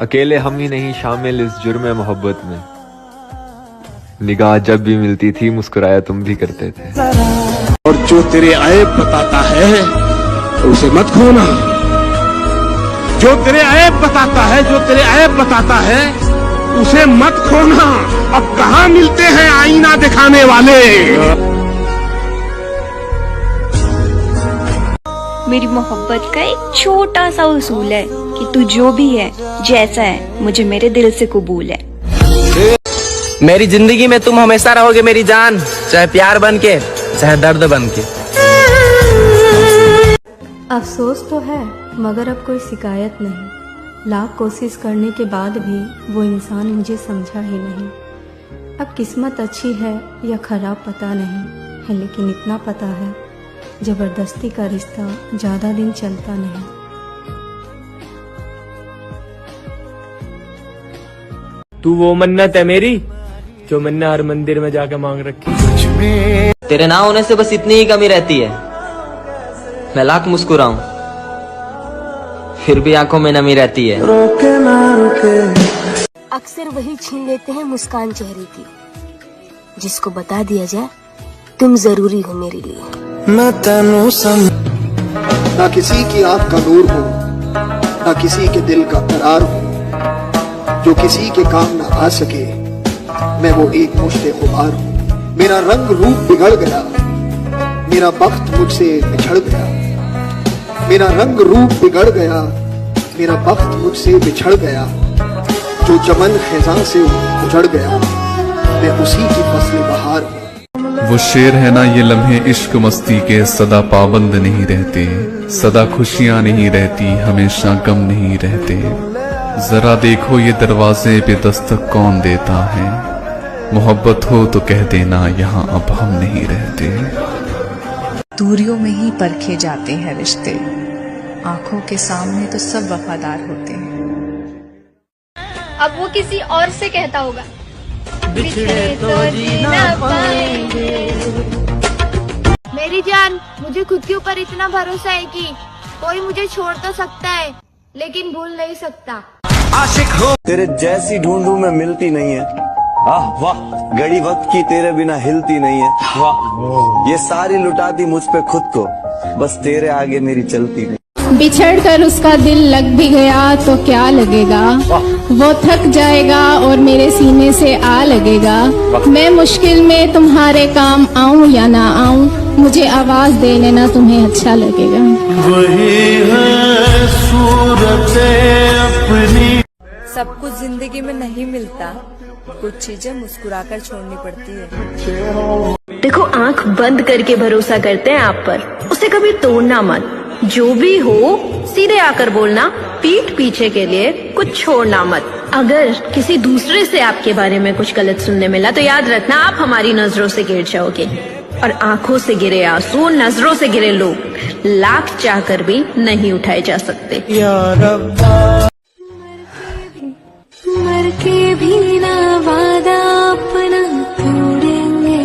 अकेले हम ही नहीं शामिल इस जुर्म मोहब्बत में। निगाह जब भी मिलती थी मुस्कुराया तुम भी करते थे। और जो तेरे ऐब बताता है तो उसे मत खोना। जो तेरे ऐब बताता है, जो तेरे ऐब बताता है उसे मत खोना। अब कहाँ मिलते हैं आईना दिखाने वाले। मेरी मोहब्बत का एक छोटा सा उसूल है कि तू जो भी है, जैसा है, मुझे मेरे दिल से कबूल है। मेरी जिंदगी में तुम हमेशा रहोगे मेरी जान, चाहे प्यार बन के चाहे दर्द बन के। अफसोस तो है मगर अब कोई शिकायत नहीं। लाख कोशिश करने के बाद भी वो इंसान मुझे समझा ही नहीं। अब किस्मत अच्छी है या खराब पता नहीं है, लेकिन इतना पता है जबरदस्ती का रिश्ता ज्यादा दिन चलता नहीं। तू वो मन्नत है मेरी जो मैंने हर मंदिर में जाके मांग रखी। तेरे ना होने से बस इतनी ही कमी रहती है। मैं लाख मुस्कुराऊं फिर भी आंखों में नमी रहती है। अक्सर वही छीन लेते हैं मुस्कान चेहरे की, जिसको बता दिया जाए तुम जरूरी हो मेरे लिए। ना किसी की आंख का नूर हो, ना किसी के दिल का करार हो। जो किसी के काम ना आ सके मैं वो एक मुश्ते खुमार हूँ। मेरा रंग रूप बिगड़ गया, मेरा वक्त मुझसे बिछड़ गया। मेरा रंग रूप बिगड़ गया, मेरा वक्त मुझसे बिछड़ गया। जो चमन खिज़ां से उजड़ गया मैं उसी की फसल बहार हूँ। वो शेर है ना ये लम्हे इश्क मस्ती के, सदा पाबंद नहीं रहते, सदा खुशियां नहीं रहती, हमेशा गम नहीं रहते। जरा देखो ये दरवाजे पे दस्तक कौन देता है, मोहब्बत हो तो कह देना यहाँ अब हम नहीं रहते। दूरियों में ही परखे जाते हैं रिश्ते, आंखों के सामने तो सब वफादार होते हैं। अब वो किसी और से कहता होगा बिछड़े तो जी ना पाएंगे। मेरी जान, मुझे खुद के ऊपर इतना भरोसा है कि कोई मुझे छोड़ तो सकता है लेकिन भूल नहीं सकता। आशिक हो तेरे जैसी ढूंढूं मैं मिलती नहीं है। वाह, घड़ी वक्त की तेरे बिना हिलती नहीं है। वाह, ये सारी लुटाती मुझ पे खुद को, बस तेरे आगे मेरी चलती नहीं। बिछड़ कर उसका दिल लग भी गया तो क्या लगेगा, वो थक जाएगा और मेरे सीने से आ लगेगा। मैं मुश्किल में तुम्हारे काम आऊं या ना आऊं, मुझे आवाज दे लेना तुम्हें अच्छा लगेगा। वही है सूरत अपनी। सब कुछ जिंदगी में नहीं मिलता, कुछ चीजें मुस्कुराकर छोड़नी पड़ती है। देखो, आंख बंद करके भरोसा करते हैं आप पर, उसे कभी तोड़ना मत। जो भी हो सीधे आकर बोलना, पीठ पीछे के लिए कुछ छोड़ना मत। अगर किसी दूसरे से आपके बारे में कुछ गलत सुनने मिला तो याद रखना आप हमारी नजरों से गिर जाओगे। और आंखों से गिरे आंसू, नजरों से गिरे लोग लाख चाहकर भी नहीं उठाए जा सकते। मर के भी ना वादा अपना तोड़ेंगे।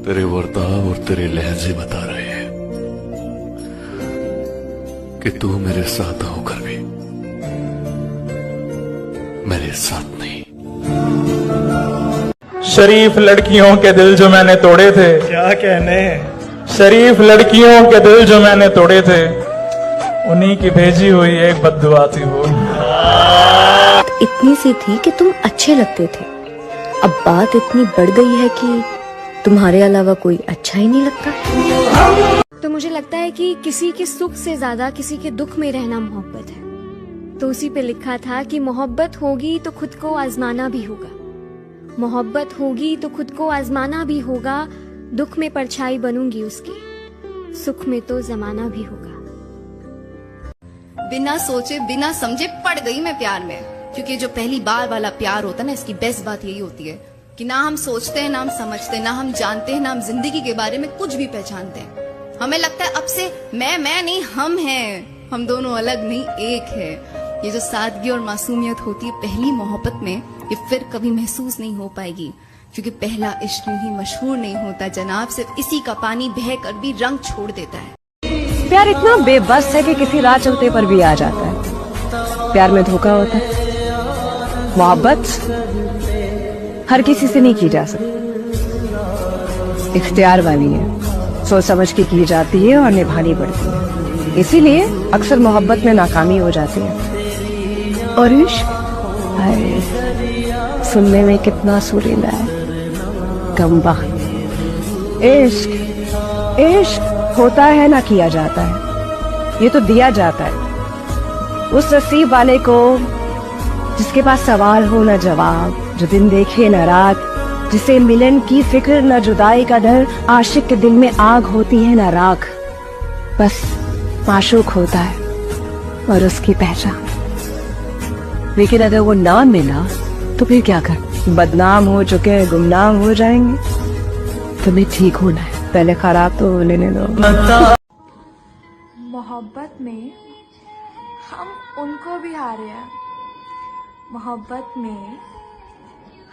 तेरे वर्ताव और तेरे लहजे बता रहे हैं कि तू मेरे साथ होकर भी मेरे साथ नहीं। शरीफ लड़कियों के दिल जो मैंने तोड़े थे, क्या कहने, शरीफ लड़कियों के दिल जो मैंने तोड़े थे, उन्हीं की भेजी हुई एक बद्दुआ थी वो। इतनी सी थी कि तुम अच्छे लगते थे, अब बात इतनी बढ़ गई है कि तुम्हारे अलावा कोई अच्छा ही नहीं लगता। तो मुझे लगता है कि किसी के सुख से ज्यादा किसी के दुख में रहना मोहब्बत है। तो उसी पे लिखा था कि मोहब्बत होगी तो खुद को आजमाना भी होगा, मोहब्बत होगी तो खुद को आजमाना भी होगा। दुख में परछाई बनूंगी उसकी, सुख में तो जमाना भी होगा। बिना सोचे बिना समझे पड़ गई मैं प्यार में, क्योंकि जो पहली बार वाला प्यार होता है ना, इसकी बेस्ट बात यही होती है कि ना हम सोचते हैं, ना हम समझते हैं, ना हम जानते हैं, ना हम जिंदगी के बारे में कुछ भी पहचानते हैं। हमें लगता है अब से मैं नहीं, हम हैं, हम दोनों अलग नहीं एक है। ये जो सादगी और मासूमियत होती है पहली मोहब्बत में, ये फिर कभी महसूस नहीं हो पाएगी, क्योंकि पहला इश्क यूं ही मशहूर नहीं होता जनाब, सिर्फ इसी का पानी बह कर भी रंग छोड़ देता है। प्यार इतना बेबस है कि किसी राह चलते पर भी आ जाता है। प्यार में धोखा होता है। मोहब्बत हर किसी से नहीं की जा सकती, इख्तियार वाली है, सोच समझ के की जाती है और निभानी पड़ती है। इसीलिए अक्सर मोहब्बत में नाकामी हो जाती है। और इश्क, हाय, सुनने में कितना सुरीला है, कमबख्त। इश्क होता है ना किया जाता है, ये तो दिया जाता है उस नसीब वाले को जिसके पास सवाल हो न जवाब, जो दिन देखे न रात, जिसे मिलन की फिक्र न जुदाई का डर, आशिक के दिल में आग होती है न राख, बस माशूक होता है और उसकी पहचान। लेकिन अगर वो ना मिला तो फिर क्या कर, बदनाम हो चुके हैं, गुमनाम हो जाएंगे। तुम्हें ठीक होना है, पहले खराब तो लेने दो। मोहब्बत में हम उनको भी हारे हैं, मोहब्बत में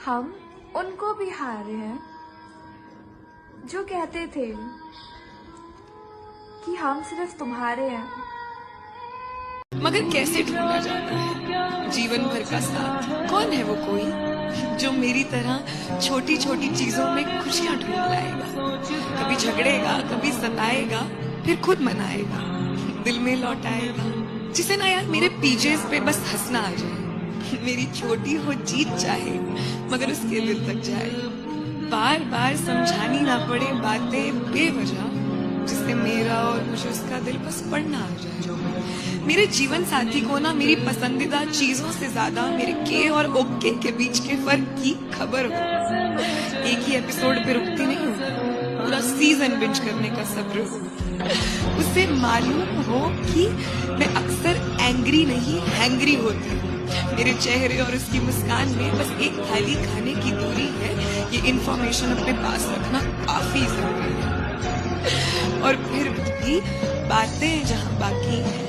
हम उनको भी हारे हैं जो कहते थे कि हम सिर्फ तुम्हारे हैं। मगर कैसे ढूंढा जाता है जीवन भर का साथ? कौन है वो कोई जो मेरी तरह छोटी छोटी चीजों में खुशियां ढूंढ लाएगा? कभी झगड़ेगा, कभी सताएगा, फिर खुद मनाएगा, दिल में लौटाएगा, जिसे ना यार मेरे पीजेस पे बस हंसना आ जाए, मेरी छोटी हो जीत चाहे मगर उसके दिल तक जाए, बार बार समझानी ना पड़े बातें बेवजह, जिससे मेरा और मुझे उसका दिल बस पढ़ना आ जाए। मेरे जीवन साथी को ना मेरी पसंदीदा चीजों से ज्यादा मेरे के और ओके के बीच के फर्क की खबर हो। एक ही एपिसोड पे रुकती नहीं हूँ, पूरा सीजन बिंज करने का सब्र हो। उसे मालूम हो कि मैं अक्सर एंग्री नहीं हैंग्री होती हूँ। मेरे चेहरे और उसकी मुस्कान में बस एक थाली खाने की दूरी है, ये इंफॉर्मेशन अपने पास रखना काफी जरूरी है। और फिर भी बातें जहाँ बाकी हैं,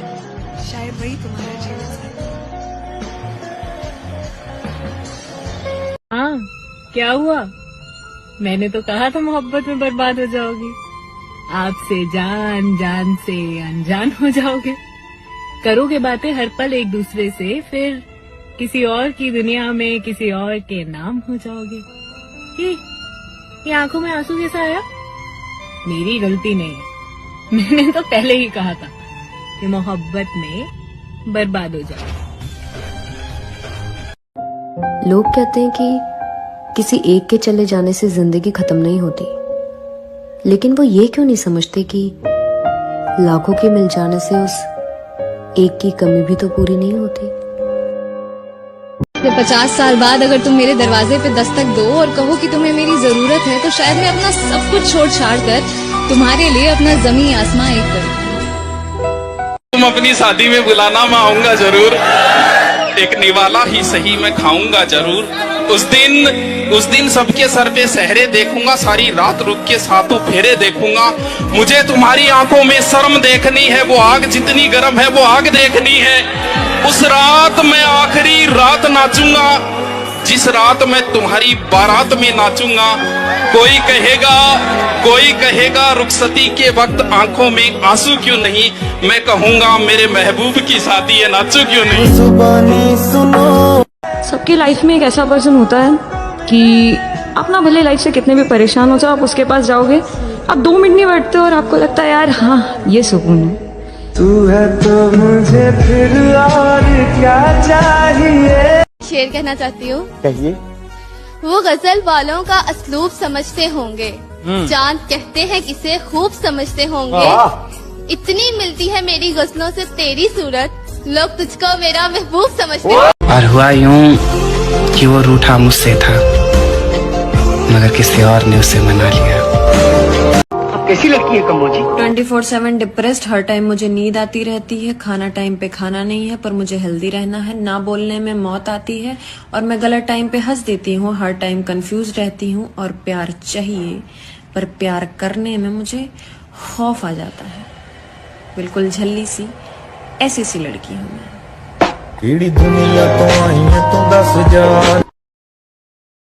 शायद वही तुम्हारा जीवन साथी। हाँ, क्या हुआ? मैंने तो कहा था मोहब्बत में बर्बाद हो जाओगी, आपसे जान, जान से अनजान हो जाओगे, करोगे बातें हर पल एक दूसरे से, फिर किसी और की दुनिया में किसी और के नाम हो जाओगे। ये आंखों में आंसू कैसा आया? मेरी गलती नहीं है, मैंने तो पहले ही कहा था कि मोहब्बत में बर्बाद हो जाओगे। लोग कहते हैं कि किसी एक के चले जाने से जिंदगी खत्म नहीं होती, लेकिन वो ये क्यों नहीं समझते कि लाखों के मिल जाने से उस एक की कमी भी तो पूरी नहीं होती। 50 साल बाद अगर तुम मेरे दरवाजे पे दस्तक दो और कहो कि तुम्हें मेरी जरूरत है, तो शायद मैं अपना सब कुछ छोड़ छाड़ कर तुम्हारे लिए अपना जमीन आसमां एक करूं। तुम अपनी शादी में बुलाना, मैं आऊंगा जरूर, एक निवाला ही सही मैं खाऊंगा जरूर। उस दिन सबके सर पे सहरे देखूंगा, सारी रात रुक के सातों फेरे देखूंगा। मुझे तुम्हारी आंखों में शर्म देखनी है, वो आग जितनी गर्म है वो आग देखनी है। उस रात मैं आखिरी रात नाचूंगा, जिस रात मैं तुम्हारी बारात में नाचूंगा। कोई कहेगा रुखसती के वक्त आंखों में आंसू क्यों नहीं, मैं कहूंगा मेरे महबूब की शादी है, नाचू क्यों नहीं। सबकी लाइफ में एक ऐसा पर्सन होता है कि आप ना भले लाइफ से कितने भी परेशान हो जाओ, आप उसके पास जाओगे, आप 2 मिनट नहीं बैठते और आपको लगता है यार हाँ ये सुकून है। तू है तो मुझे फिर और क्या चाहिए। शेर कहना चाहती हूँ। कहिए। वो गजल वालों का असलूब समझते होंगे, चांद कहते हैं किसे खूब समझते होंगे। इतनी मिलती है मेरी गजलों से तेरी सूरत, लोग तुझको मेरा महबूब समझते हैं। और हुआ यूं कि वो रूठा मुझसे था, मगर किसी और ने उसे मना लिया। अब कैसी लगती है कमोजी? 24/7 डिप्रेस्ड, हर टाइम मुझे नींद आती रहती है, खाना टाइम पे खाना नहीं है, पर मुझे हेल्दी रहना है, ना बोलने में मौत आती है और मैं गलत टाइम पे हंस देती हूँ, हर टाइम कंफ्यूज रहती हूँ और प्यार चाहिए पर प्यार करने में मुझे खौफ आ जाता है। बिल्कुल झल्ली सी ऐसी सी लड़की हूँ मैं।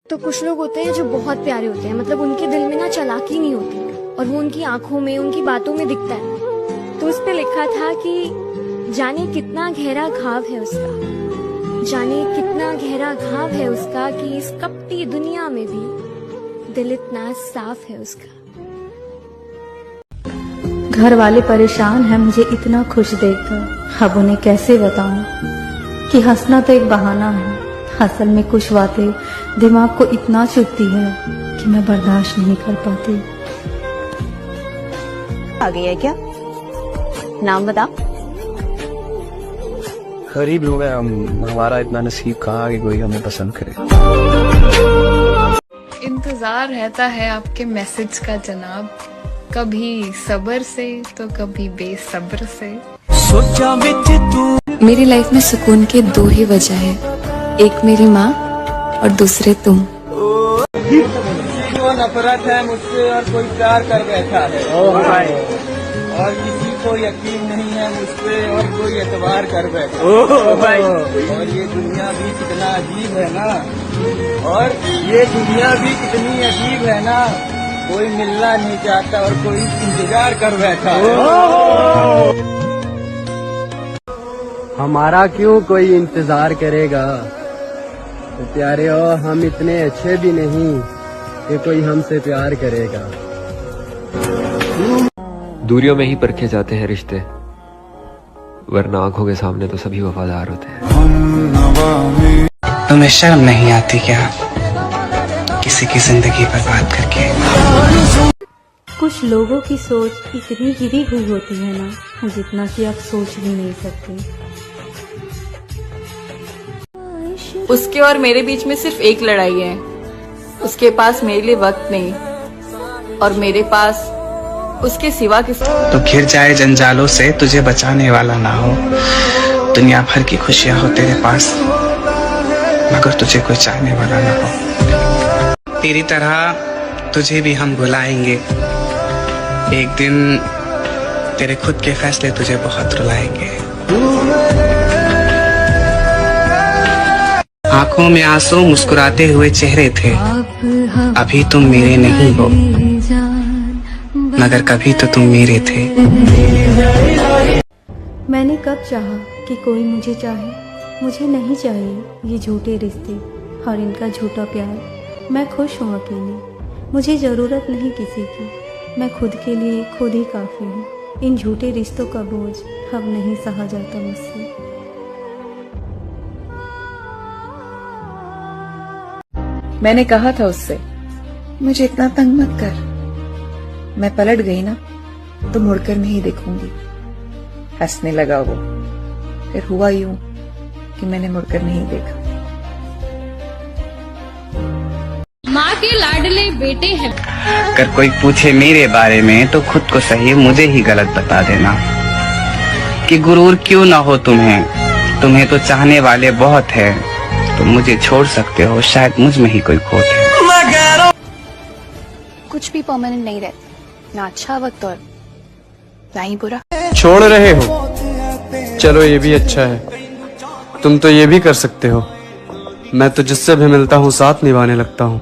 तो कुछ लोग होते हैं जो बहुत प्यारे होते हैं, मतलब उनके दिल में ना चालाकी नहीं होती और वो उनकी आंखों में, उनकी बातों में दिखता है। तो उस पे लिखा था कि जाने कितना गहरा घाव है उसका, जाने कितना गहरा घाव है उसका कि इस कपटी दुनिया में भी दिल इतना साफ है उसका। घर वाले परेशान हैं मुझे इतना खुश देखकर, अब उन्हें कैसे बताऊं कि हंसना तो एक बहाना है, असल में कुछ बातें दिमाग को इतना चुभती है कि मैं बर्दाश्त नहीं कर पाती। आ गई है क्या? नाम बता। गरीब लोग हैं हम, हमारा इतना नसीब कहाँ कि कोई हमें पसंद करे। इंतजार रहता है आपके मैसेज का जनाब, कभी सब्र से तो कभी बेसब्र से। सोचा बिच तू। मेरी लाइफ में सुकून के दो ही वजह है, एक मेरी माँ और दूसरे तुम। किसी नफरत है मुझसे और कोई प्यार कर बैठा है, और किसी को यकीन नहीं है मुझ पे और कोई एतबार कर बैठा है। और ये दुनिया भी कितना अजीब है ना, और ये दुनिया भी कितनी अजीब है ना, कोई मिलना नहीं चाहता और कोई इंतजार कर बैठा है। हमारा क्यों कोई इंतजार करेगा, तो प्यारे हो हम इतने अच्छे भी नहीं कि कोई हमसे प्यार करेगा। दूरियों में ही परखे जाते हैं रिश्ते, वरना आंखों के सामने तो सभी वफादार होते हैं। तुम्हें शर्म नहीं आती क्या किसी की जिंदगी बर्बाद करके? कुछ लोगों की सोच इतनी गिरी हुई होती है ना, जितना कि आप सोच भी नहीं सकते। उसके और मेरे बीच में सिर्फ एक लड़ाई है, उसके पास मेरे लिए वक्त नहीं और मेरे पास उसके सिवा किसी। तो घिर जाए जंजालों से तुझे बचाने वाला ना हो, दुनिया भर की खुशियां हो तेरे पास मगर तुझे कोई चाहने वाला ना हो। तेरी तरह तुझे भी हम भुलाएंगे, एक दिन तेरे खुद के फैसले तुझे बहुत रुलाएंगे। आंखों में आंसू मुस्कुराते हुए चेहरे थे, अभी तुम मेरे नहीं हो मगर कभी तो तुम मेरे थे। मैंने कब चाहा कि कोई मुझे चाहे, मुझे नहीं चाहिए ये झूठे रिश्ते और इनका झूठा प्यार। मैं खुश हूँ अकेली, मुझे ज़रूरत नहीं किसी की, मैं खुद के लिए खुद ही काफ़ी हूँ। इन झूठे रिश्तों का बोझ अब नहीं सहा जाता मुझसे। मैंने कहा था उससे, मुझे इतना तंग मत कर। मैं पलट गई ना तो मुड़कर नहीं देखूंगी। हंसने लगा वो, फिर हुआ यूं कि मैंने मुड़कर नहीं देखा। माँ के लाडले बेटे हैं। अगर कोई पूछे मेरे बारे में तो खुद को सही मुझे ही गलत बता देना कि गुरूर क्यों ना हो तुम्हें तो चाहने वाले बहुत है, तो मुझे छोड़ सकते हो, शायद मुझ में ही कोई खोट है। कुछ भी परमानेंट नहीं रहता, ना अच्छा वक्त और ना ही बुरा। छोड़ रहे हो, चलो ये भी अच्छा है, तुम तो ये भी कर सकते हो। मैं तो जिससे भी मिलता हूँ साथ निभाने लगता हूँ।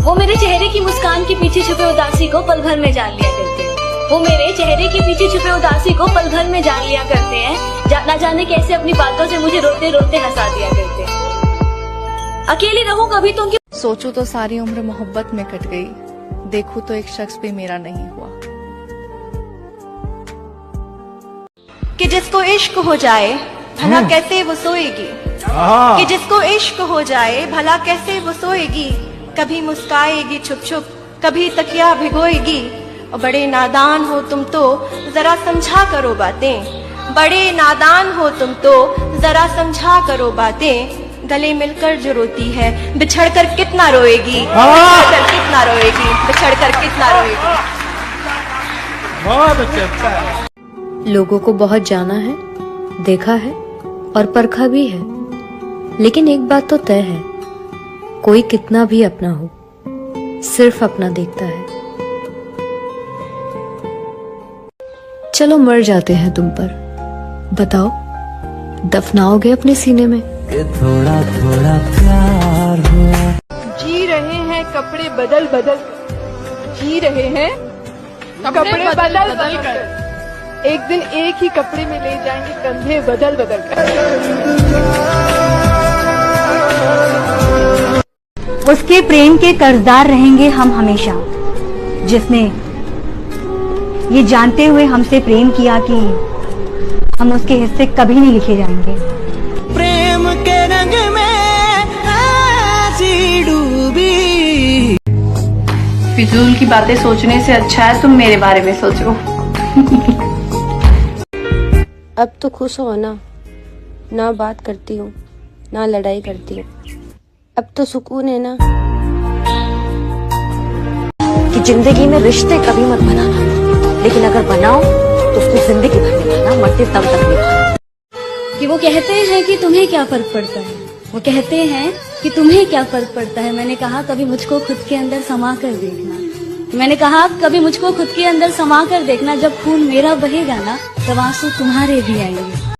वो मेरे चेहरे की मुस्कान के पीछे छुपे उदासी को पल भर में जान लिया करते हैं। वो मेरे चेहरे के पीछे छुपे उदासी को पल भर में जान लिया करते हैं। ना जाने कैसे अपनी बातों से मुझे रोते रोते हंसा दिया करते हैं। अकेली रहूं कभी तो उनकी। सोचूं तो सारी उम्र मोहब्बत में कट गई, देखूं तो एक शख्स भी मेरा नहीं हुआ। कि जिसको इश्क हो जाए भला कैसे वो सोएगी, कि जिसको इश्क हो जाए भला कैसे वो सोएगी। कभी मुस्काएगी छुप छुप, कभी तकिया भिगोएगी। और बड़े नादान हो तुम तो जरा समझा करो बातें, बड़े नादान हो तुम तो जरा समझा करो बातें। गले मिलकर जो रोती है बिछड़कर कितना रोएगी, बिछड़कर कितना रोएगी, बिछड़कर कितना रोएगी। बहुत अच्छा। लोगों को बहुत जाना है, देखा है और परखा भी है, लेकिन एक बात तो तय है, कोई कितना भी अपना हो सिर्फ अपना देखता है। चलो मर जाते हैं तुम पर, बताओ दफनाओगे अपने सीने में? थोड़ा थोड़ा प्यार हुआ। जी रहे हैं कपड़े बदल बदल, जी रहे हैं कपड़े बदल बदल कर। एक दिन एक ही कपड़े में ले जाएंगे, कंधे बदल बदल कर। उसके प्रेम के कर्जदार रहेंगे हम हमेशा, जिसने ये जानते हुए हमसे प्रेम किया कि हम उसके हिस्से कभी नहीं लिखे जाएंगे। प्रेम के रंग में ऐसी डूबी। फिजूल की बातें सोचने से अच्छा है तुम मेरे बारे में सोचो। अब तो खुश हो ना, ना बात करती हूँ ना लड़ाई करती हूँ, अब तो सुकून है ना। कि जिंदगी में रिश्ते कभी मत बनाना, लेकिन अगर बनाओ तो उसको जिंदगी भर निभाना, मरते दम तक निभाना। कि वो कहते हैं कि तुम्हें क्या फर्क पड़ता है, वो कहते हैं कि तुम्हें क्या फर्क पड़ता है। मैंने कहा कभी मुझको खुद के अंदर समा कर देखना, मैंने कहा कभी मुझको खुद के अंदर समा कर देखना, जब खून मेरा बहेगा ना तब आंसू तुम्हारे भी आएंगे।